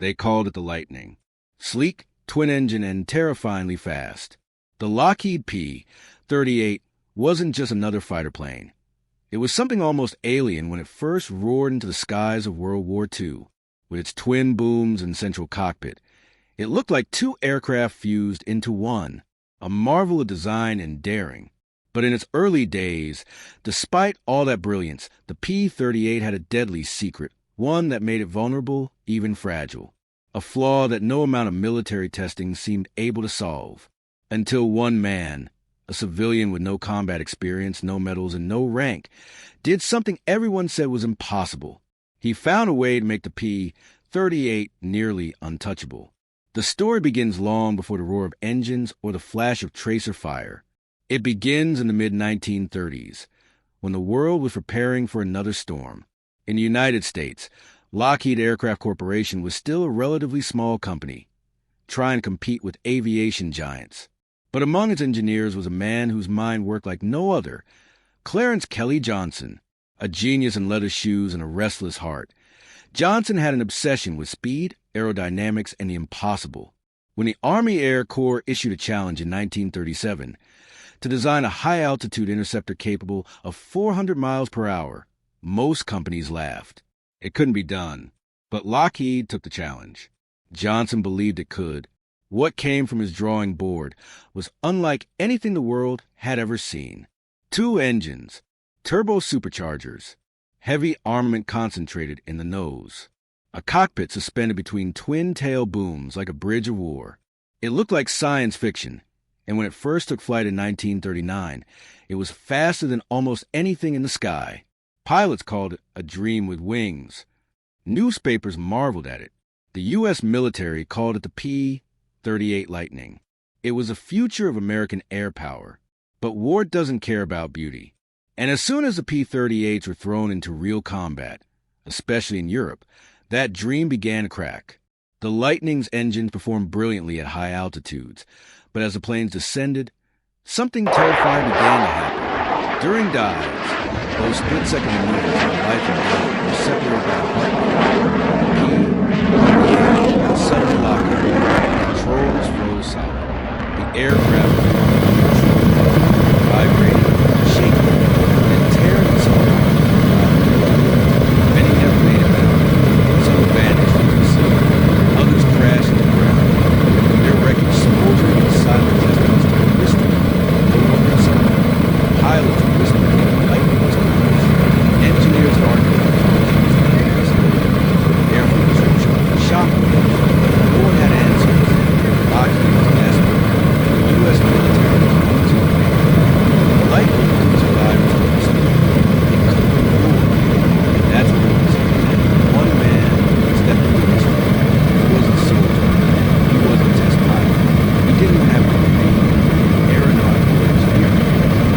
They called it the Lightning. Sleek, twin-engine, and terrifyingly fast. The Lockheed P-38 wasn't just another fighter plane. It was something almost alien when it first roared into the skies of World War II, with its twin booms and central cockpit. It looked like two aircraft fused into one, a marvel of design and daring. But in its early days, despite all that brilliance, the P-38 had a deadly secret, one that made it vulnerable, even fragile. A flaw that no amount of military testing seemed able to solve. Until one man, a civilian with no combat experience, no medals, and no rank, did something everyone said was impossible. He found a way to make the P-38 nearly untouchable. The story begins long before the roar of engines or the flash of tracer fire. It begins in the mid-1930s, when the world was preparing for another storm. In the United States, Lockheed Aircraft Corporation was still a relatively small company, trying to compete with aviation giants. But among its engineers was a man whose mind worked like no other, Clarence Kelly Johnson, a genius in leather shoes and a restless heart. Johnson had an obsession with speed, aerodynamics, and the impossible. When the Army Air Corps issued a challenge in 1937 to design a high-altitude interceptor capable of 400 miles per hour, most companies laughed. It couldn't be done, but Lockheed took the challenge. Johnson believed it could. What came from his drawing board was unlike anything the world had ever seen. 2 engines, turbo superchargers, heavy armament concentrated in the nose, a cockpit suspended between twin-tail booms like a bridge of war. It looked like science fiction, and when it first took flight in 1939, it was faster than almost anything in the sky. Pilots called it a dream with wings. Newspapers marveled at it. The U.S. military called it the P-38 Lightning. It was the future of American air power. But war doesn't care about beauty. And as soon as the P-38s were thrown into real combat, especially in Europe, that dream began to crack. The Lightning's engines performed brilliantly at high altitudes, but as the planes descended, something terrifying began to happen. During dives, those split-second maneuvers of life and death were separated by a heartbeat. The P-38 would suddenly lock up. The controls froze solid. The aircraft vibrating, shaking, and tearing itself apart. Many never made it back. Some vanished into the sea. Others crashed to the ground. Their wreckage smoldering inside the testing still whispering. No one could see. Pilots whispering in the lightning's clouds. Engineers arguing about Air Force was shocked. No one had answers. Lockheed was desperate. The U.S. military was too late. The Lightning couldn't survive until it was through. It couldn't be more. And that's what it was. One man stepped into history. He wasn't a soldier. He wasn't a test pilot. He didn't even have a degree in aeronautical engineering.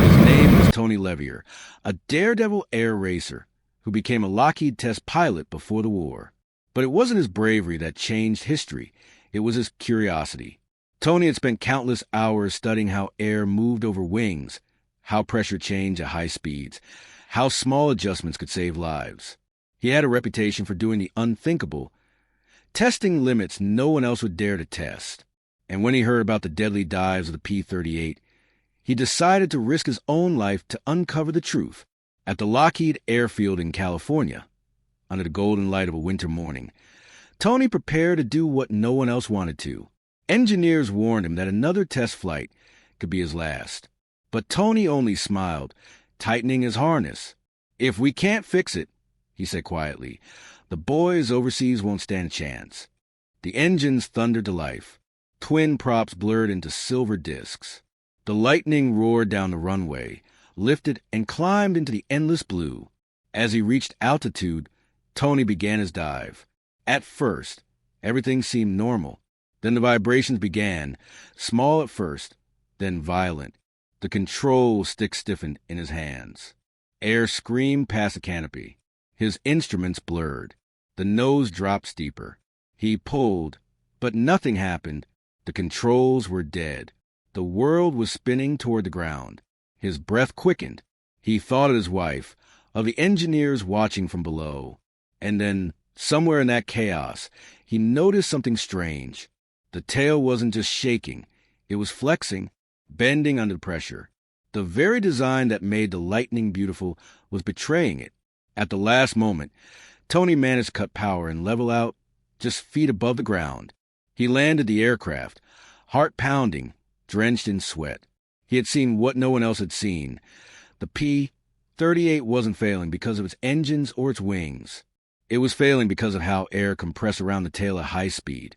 His name was Tony LeVier, a daredevil air racer who became a Lockheed test pilot before the war. But it wasn't his bravery that changed history. It was his curiosity. Tony had spent countless hours studying how air moved over wings, how pressure changed at high speeds, how small adjustments could save lives. He had a reputation for doing the unthinkable, testing limits no one else would dare to test. And when he heard about the deadly dives of the P-38, he decided to risk his own life to uncover the truth. At the Lockheed Airfield in California, under the golden light of a winter morning, Tony prepared to do what no one else wanted to. Engineers warned him that another test flight could be his last. But Tony only smiled, tightening his harness. "If we can't fix it," he said quietly, "the boys overseas won't stand a chance." The engines thundered to life. Twin props blurred into silver discs. The Lightning roared down the runway, lifted, and climbed into the endless blue. As he reached altitude, Tony began his dive. At first, everything seemed normal. Then the vibrations began, small at first, then violent. The control stick stiffened in his hands. Air screamed past the canopy. His instruments blurred. The nose dropped steeper. He pulled, but nothing happened. The controls were dead. The world was spinning toward the ground. His breath quickened. He thought of his wife, of the engineers watching from below. And then, somewhere in that chaos, he noticed something strange. The tail wasn't just shaking, it was flexing, bending under pressure. The very design that made the Lightning beautiful was betraying it. At the last moment, Tony managed to cut power and level out just feet above the ground. He landed the aircraft, heart pounding, drenched in sweat. He had seen what no one else had seen. The P-38 wasn't failing because of its engines or its wings. It was failing because of how air compressed around the tail at high speed,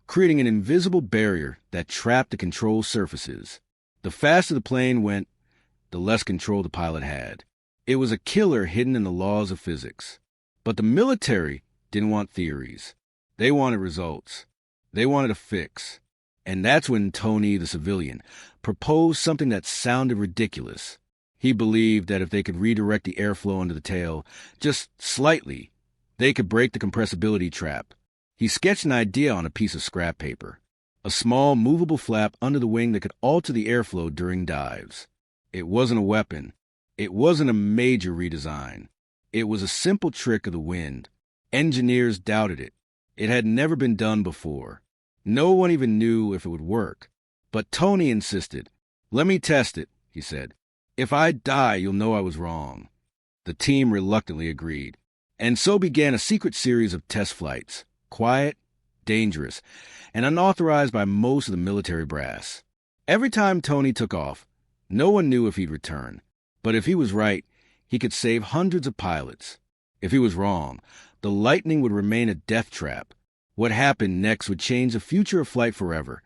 creating an invisible barrier that trapped the control surfaces. The faster the plane went, the less control the pilot had. It was a killer hidden in the laws of physics. But the military didn't want theories. They wanted results. They wanted a fix. And that's when Tony, the civilian, proposed something that sounded ridiculous. He believed that if they could redirect the airflow under the tail just slightly, they could break the compressibility trap. He sketched an idea on a piece of scrap paper. A small, movable flap under the wing that could alter the airflow during dives. It wasn't a weapon. It wasn't a major redesign. It was a simple trick of the wind. Engineers doubted it. It had never been done before. No one even knew if it would work. But Tony insisted. "Let me test it," he said. "If I die, you'll know I was wrong." The team reluctantly agreed. And so began a secret series of test flights. Quiet, dangerous, and unauthorized by most of the military brass. Every time Tony took off, no one knew if he'd return. But if he was right, he could save hundreds of pilots. If he was wrong, the Lightning would remain a death trap. What happened next would change the future of flight forever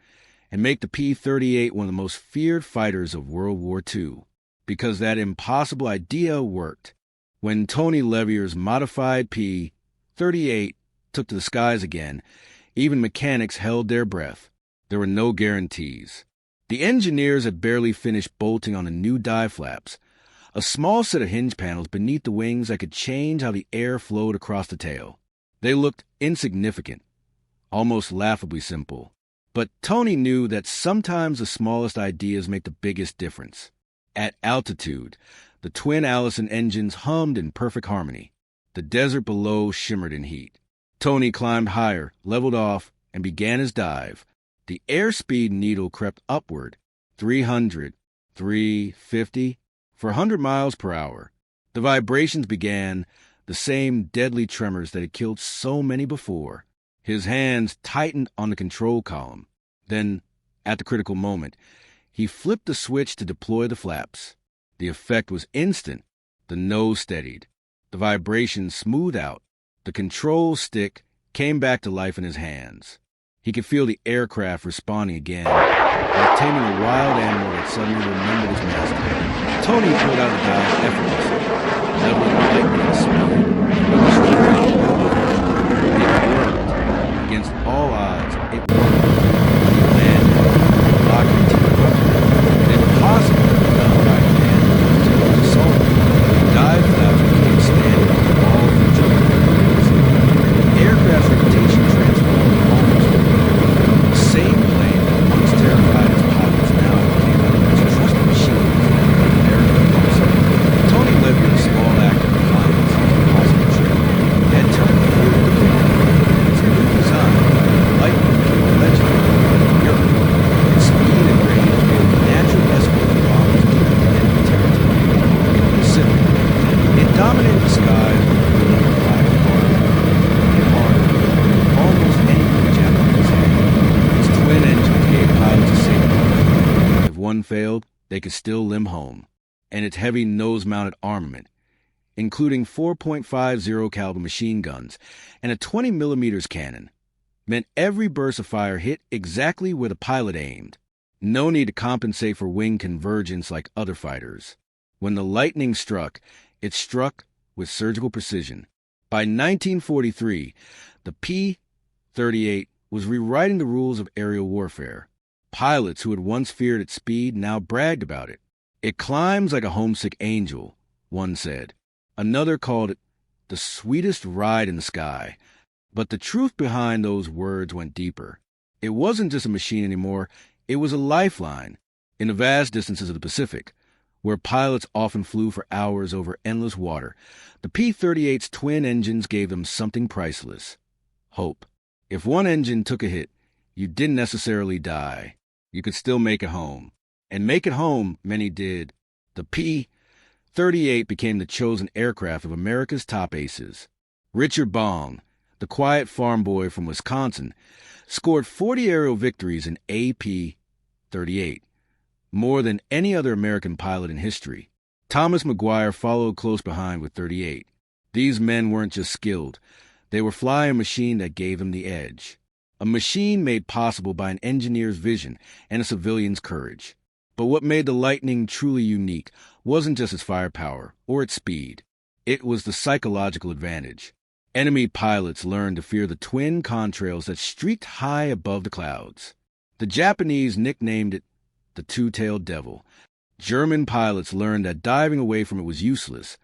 and make the P-38 one of the most feared fighters of World War II. Because that impossible idea worked. When Tony LeVier's modified P-38 took to the skies again, even mechanics held their breath. There were no guarantees. The engineers had barely finished bolting on the new dive flaps, a small set of hinge panels beneath the wings that could change how the air flowed across the tail. They looked insignificant, almost laughably simple. But Tony knew that sometimes the smallest ideas make the biggest difference. At altitude, the twin Allison engines hummed in perfect harmony. The desert below shimmered in heat. Tony climbed higher, leveled off, and began his dive. The airspeed needle crept upward, 300, 350, for 100 miles per hour. The vibrations began, the same deadly tremors that had killed so many before. His hands tightened on the control column. Then, at the critical moment, he flipped the switch to deploy the flaps. The effect was instant. The nose steadied. The vibrations smoothed out. The control stick came back to life in his hands. He could feel the aircraft responding again, like taming a wild animal that suddenly remembered his master. Tony pulled out the dive effortlessly, leveling the lightning speed. It worked. Against all odds, it worked. He landed, Lockheed P-38. An impossible done by man until it was assaulted. The dive flaps became standard on all future aircraft. The aircraft's reputation transformed almost overnight. The same plane that once terrified its pilots now became one of the most trusted machines in American policy. Tony LeVier's small act of defiance, impossible trick, had turned fear into victory. Its new design, Lightning, became a legend in Europe. Its speed and range made it a natural escort of bombers to enemy territory. In the Pacific, it dominated the skies with a brilliant fire armor. It hardened almost anything the Japanese had. Its twin engines gave pilots a safety. If one failed, they could still limb home. And its heavy nose-mounted armament, including 4.50 caliber machine guns and a 20 millimeters cannon, meant every burst of fire hit exactly where the pilot aimed. No need to compensate for wing convergence like other fighters. When the Lightning struck, it struck with surgical precision. By 1943, the P-38 was rewriting the rules of aerial warfare. Pilots who had once feared its speed now bragged about it. "It climbs like a homesick angel," one said. Another called it the sweetest ride in the sky. But the truth behind those words went deeper. It wasn't just a machine anymore, it was a lifeline. In the vast distances of the Pacific, where pilots often flew for hours over endless water, the P-38's twin engines gave them something priceless: hope. If one engine took a hit, you didn't necessarily die. You could still make it home. And make it home, many did. The P-38 became the chosen aircraft of America's top aces. Richard Bong, the quiet farm boy from Wisconsin, scored 40 aerial victories in AP-38, more than any other American pilot in history. Thomas McGuire followed close behind with 38. These men weren't just skilled. They were flying a machine that gave them the edge. A machine made possible by an engineer's vision and a civilian's courage. But what made the Lightning truly unique wasn't just its firepower or its speed. It was the psychological advantage. Enemy pilots learned to fear the twin contrails that streaked high above the clouds. The Japanese nicknamed it the two-tailed devil. German pilots learned that diving away from it was useless.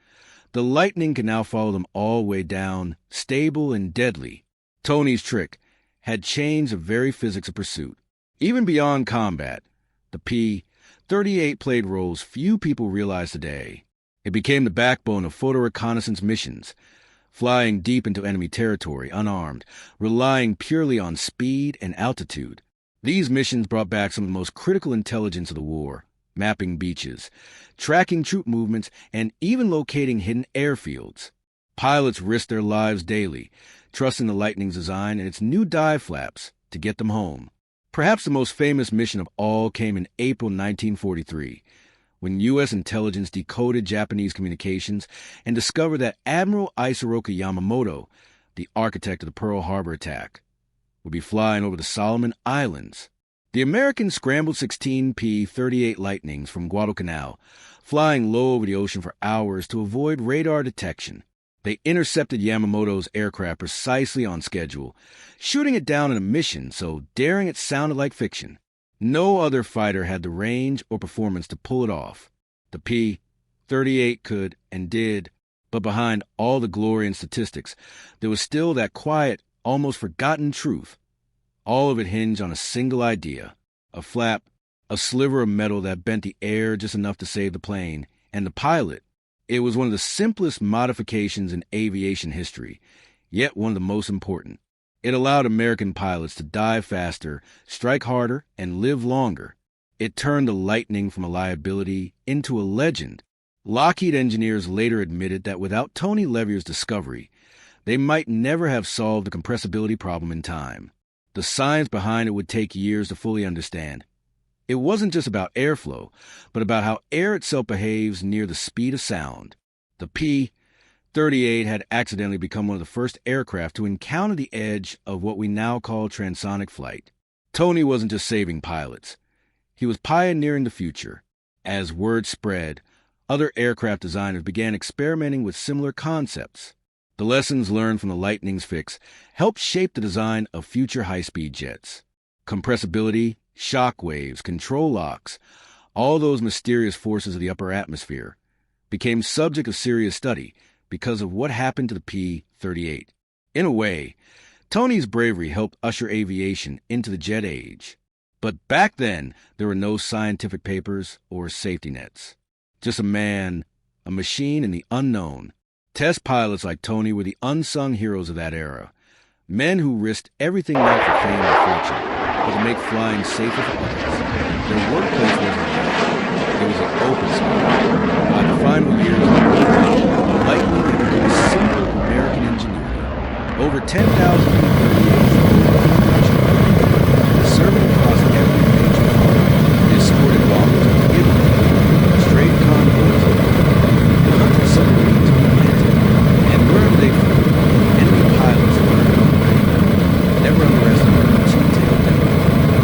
The Lightning could now follow them all the way down, stable and deadly. Tony's trick had changed the very physics of pursuit. Even beyond combat, the P-38 played roles few people realize today. It became the backbone of photo reconnaissance missions, flying deep into enemy territory, unarmed, relying purely on speed and altitude. These missions brought back some of the most critical intelligence of the war, mapping beaches, tracking troop movements, and even locating hidden airfields. Pilots risked their lives daily, trusting the Lightning's design and its new dive flaps to get them home. Perhaps the most famous mission of all came in April 1943, when U.S. intelligence decoded Japanese communications and discovered that Admiral Isoroku Yamamoto, the architect of the Pearl Harbor attack, would be flying over the Solomon Islands. The American scrambled 16 P-38 Lightnings from Guadalcanal, flying low over the ocean for hours to avoid radar detection. They intercepted Yamamoto's aircraft precisely on schedule, shooting it down in a mission so daring it sounded like fiction. No other fighter had the range or performance to pull it off. The P-38 could and did, but behind all the glory and statistics, there was still that quiet, almost forgotten truth. All of it hinged on a single idea, a flap, a sliver of metal that bent the air just enough to save the plane, and the pilot. It was one of the simplest modifications in aviation history, yet one of the most important. It allowed American pilots to dive faster, strike harder, and live longer. It turned the Lightning from a liability into a legend. Lockheed engineers later admitted that without Tony LeVier's discovery, they might never have solved the compressibility problem in time. The science behind it would take years to fully understand. It wasn't just about airflow, but about how air itself behaves near the speed of sound. The P-38 had accidentally become one of the first aircraft to encounter the edge of what we now call transonic flight. Tony wasn't just saving pilots. He was pioneering the future. As word spread, other aircraft designers began experimenting with similar concepts. The lessons learned from the Lightning's fix helped shape the design of future high-speed jets. Compressibility, shock waves, control locks, all those mysterious forces of the upper atmosphere, became subject of serious study because of what happened to the P-38. In a way, Tony's bravery helped usher aviation into the jet age. But back then, there were no scientific papers or safety nets. Just a man, a machine, and the unknown. Test pilots like Tony were the unsung heroes of that era. Men who risked everything not for fame or fortune, but to make flying safer for others. Their workplace wasn't there. It was an open space. By the final years of the war, Lightning had become a symbol of American ingenuity. Over 10,000 P-38s serving across every major front. They escorted bombers to Italy, straight convoys of hunted submarines to the Atlantic, and wherever they flew, enemy pilots learned to obey. Never underestimate the two-tailed devil.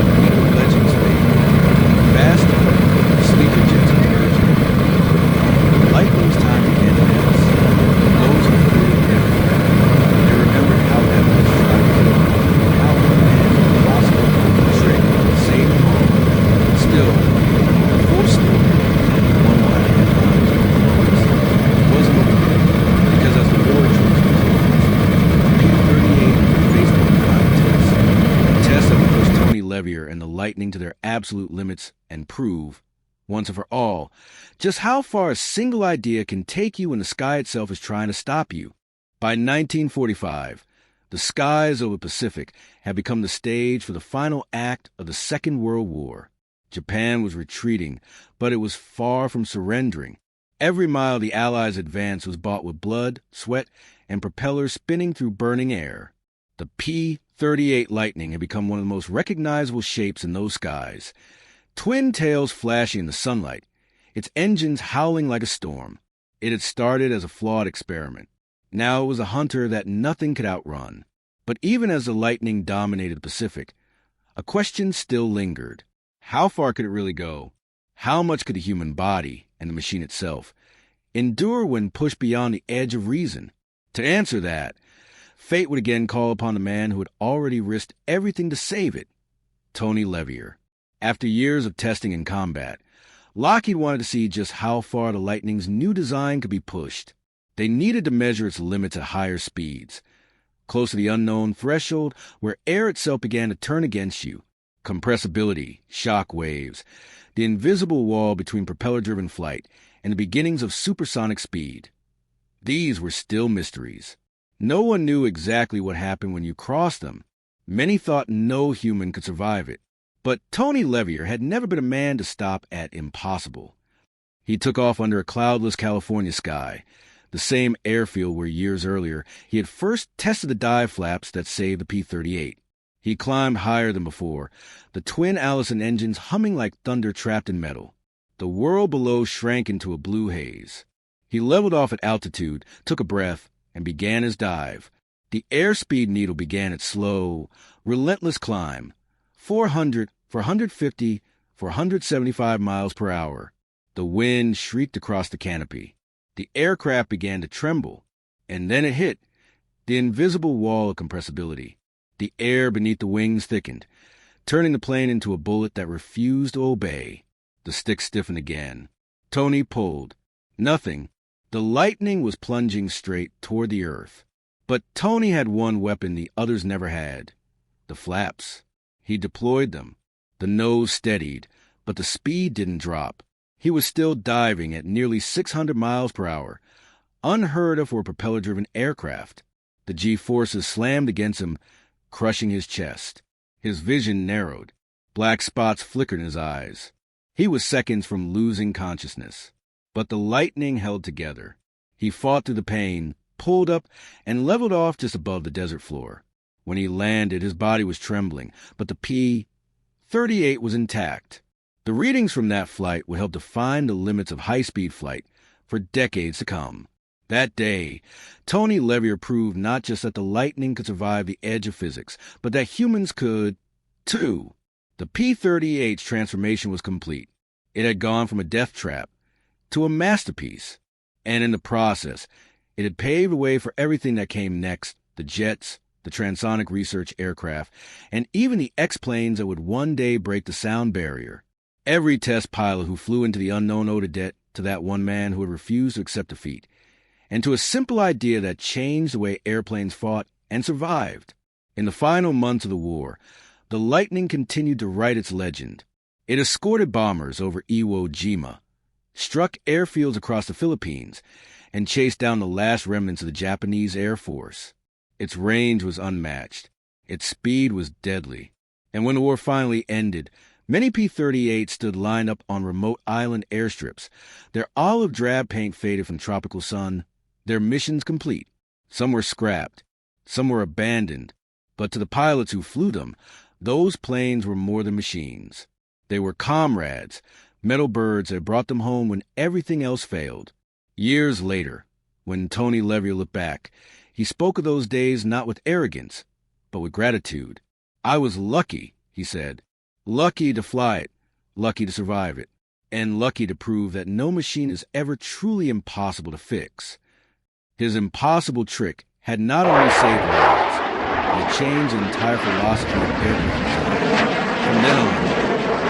The Beetle legends fade. Fast, sleeper jets emerged. Lightning's time began to pass. Those who flew everywhere. They remembered how that was driving, how one man impossible trick saved them all. Still, the full story, one line had times wasn't over yet, because as the war drew to a close, the P-38 faced one final test. A test that would push Tony LeVier and the Lightning to their absolute limits and prove, once and for all, just how far a single idea can take you when the sky itself is trying to stop you. By 1945, The skies over the Pacific had become the stage for the final act of the Second World War. Japan was retreating, but it was far from surrendering. Every mile the Allies' advance was bought with blood, sweat, and propellers spinning through burning air. The P-38 Lightning had become one of the most recognizable shapes in those skies. Twin tails flashing in the sunlight, its engines howling like a storm. It had started as a flawed experiment. Now it was a hunter that nothing could outrun. But even as the Lightning dominated the Pacific, a question still lingered. How far could it really go? How much could the human body, and the machine itself, endure when pushed beyond the edge of reason? To answer that, fate would again call upon the man who had already risked everything to save it, Tony LeVier. After years of testing and combat, Lockheed wanted to see just how far the Lightning's new design could be pushed. They needed to measure its limits at higher speeds, close to the unknown threshold where air itself began to turn against you. Compressibility, shock waves, the invisible wall between propeller-driven flight, and the beginnings of supersonic speed. These were still mysteries. No one knew exactly what happened when you crossed them. Many thought no human could survive it. But Tony LeVier had never been a man to stop at impossible. He took off under a cloudless California sky, the same airfield where years earlier he had first tested the dive flaps that saved the P-38. He climbed higher than before, the twin Allison engines humming like thunder trapped in metal. The world below shrank into a blue haze. He leveled off at altitude, took a breath, and began his dive. The airspeed needle began its slow, relentless climb. 400, 450, 475 miles per hour. The wind shrieked across the canopy. The aircraft began to tremble, and then it hit, the invisible wall of compressibility. The air beneath the wings thickened, turning the plane into a bullet that refused to obey. The stick stiffened again. Tony pulled. Nothing. The Lightning was plunging straight toward the earth. But Tony had one weapon the others never had: the flaps. He deployed them. The nose steadied, but the speed didn't drop. He was still diving at nearly 600 miles per hour, unheard of for a propeller-driven aircraft. The G-forces slammed against him, crushing his chest. His vision narrowed. Black spots flickered in his eyes. He was seconds from losing consciousness. But the Lightning held together. He fought through the pain, pulled up, and leveled off just above the desert floor. When he landed, his body was trembling, but the P-38 was intact. The readings from that flight would help define the limits of high-speed flight for decades to come. That day, Tony LeVier proved not just that the Lightning could survive the edge of physics, but that humans could, too. The P-38's transformation was complete. It had gone from a death trap to a masterpiece. And in the process, it had paved the way for everything that came next: the jets, the transonic research aircraft, and even the X-planes that would one day break the sound barrier. Every test pilot who flew into the unknown owed a debt to that one man who had refused to accept defeat, and to a simple idea that changed the way airplanes fought and survived. In the final months of the war, the Lightning continued to write its legend. It escorted bombers over Iwo Jima, struck airfields across the Philippines, and chased down the last remnants of the Japanese Air Force. Its range was unmatched. Its speed was deadly. And when the war finally ended, many P-38s stood lined up on remote island airstrips. Their olive drab paint faded from tropical sun, their missions complete. Some were scrapped. Some were abandoned. But to the pilots who flew them, those planes were more than machines. They were comrades, metal birds that brought them home when everything else failed. Years later, when Tony LeVier looked back, he spoke of those days not with arrogance, but with gratitude. "I was lucky," he said. "Lucky to fly it, lucky to survive it, and lucky to prove that no machine is ever truly impossible to fix." His impossible trick had not only saved lives, it changed the entire philosophy of aircraft design. From then on,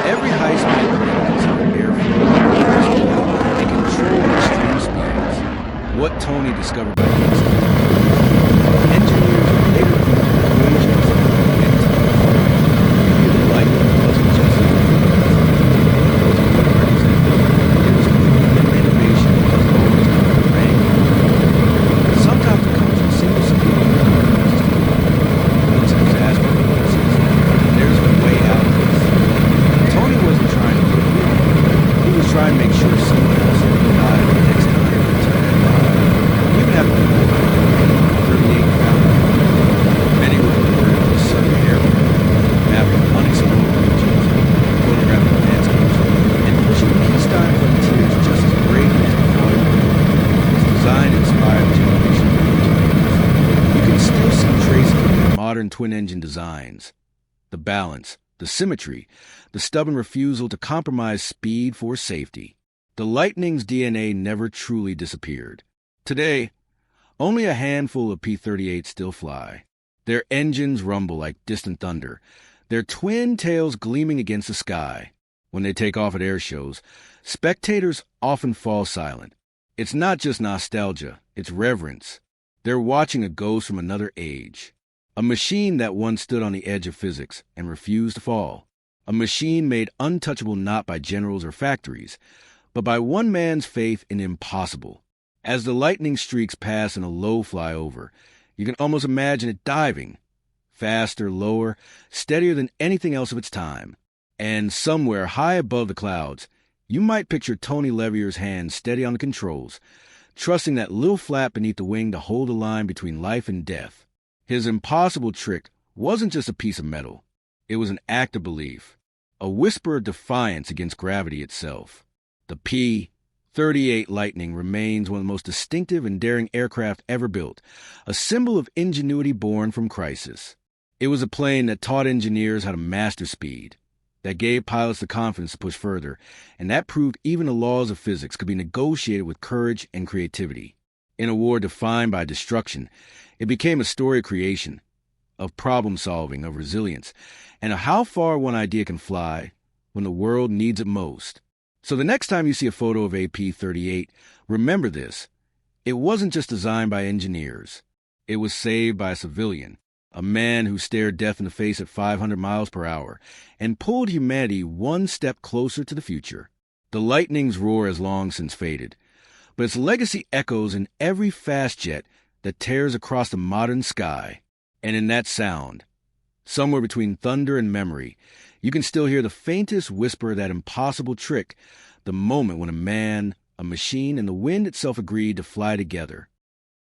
every high-speed plane considered airflow, and control extreme speeds. What Tony discovered by accident, engineers would later prove the equations of the Lightning wasn't just a innovation doesn't always come from rank. Sometimes it comes from simple security. twin-engine designs. The balance, the symmetry, the stubborn refusal to compromise speed for safety. The Lightning's DNA never truly disappeared. Today, only a handful of P-38s still fly. Their engines rumble like distant thunder, their twin tails gleaming against the sky. When they take off at air shows, spectators often fall silent. It's not just nostalgia, it's reverence. They're watching a ghost from another age. A machine that once stood on the edge of physics and refused to fall. A machine made untouchable not by generals or factories, but by one man's faith in impossible. As the lightning streaks past in a low flyover, you can almost imagine it diving. Faster, lower, steadier than anything else of its time. And somewhere high above the clouds, you might picture Tony LeVier's hand steady on the controls, trusting that little flap beneath the wing to hold the line between life and death. His impossible trick wasn't just a piece of metal. It was an act of belief, a whisper of defiance against gravity itself. The P-38 Lightning remains one of the most distinctive and daring aircraft ever built, a symbol of ingenuity born from crisis. It was a plane that taught engineers how to master speed, that gave pilots the confidence to push further, and that proved even the laws of physics could be negotiated with courage and creativity. In a war defined by destruction, it became a story of creation, of problem-solving, of resilience, and of how far one idea can fly when the world needs it most. So the next time you see a photo of a P-38, remember this. It wasn't just designed by engineers. It was saved by a civilian, a man who stared death in the face at 500 miles per hour and pulled humanity one step closer to the future. The Lightning's roar has long since faded, but its legacy echoes in every fast jet that tears across the modern sky. And in that sound, somewhere between thunder and memory, you can still hear the faintest whisper of that impossible trick, the moment when a man, a machine, and the wind itself agreed to fly together.